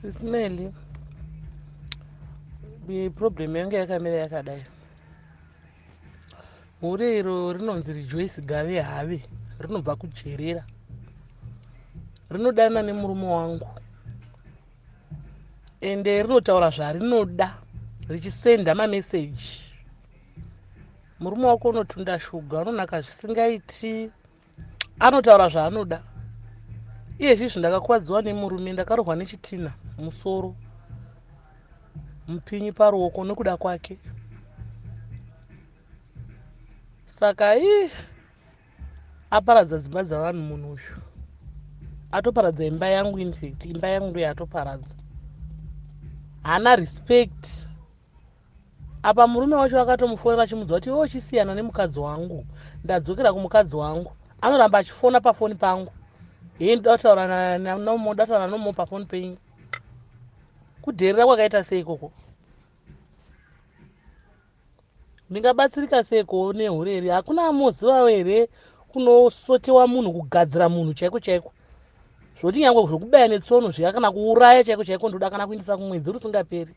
Sisineli, problem yangu yakamira yakadai. Hure iro rinonzi Rejoice Gave Have, rinobva kujerera. Rinodana nemurume wangu. Ende rinotaura zvarinoda, richisenda mameseji. Murume wako unotunda shuga, unonaka zvisingaiti. Anotaura zvaanoda. Iye zvizvi ndakakuwadziwa nemurume, ndakarohwa nechitina musoro. Mupinyi paruoko nokuda kwake. Saka aparadza dzimba dzavanhu munhu uyu. Atoparadza imba yangu, infact imba yangu ndiyo atoparadza. Hana respect. Apa murume wacho akatomufonera achimudza kuti iwe uchisiyana nemukadzi wangu, ndadzokera kumukadzi wangu. Anoramba achifona pafoni pangu. Ndataura nomo pafoni penyu. Kudherera kwakaita sei ikoko? Ndingabatsirika seiko nehureri? Hakuna muzivawo here kunosotewa munhu, kugadzira munhu chaiko chaiko. Zvoti nyangwe zvokubaya netsono zviya kana kuuraya chaiko chaiko ndoda kana kuindisa kumwedzi rusingaperi.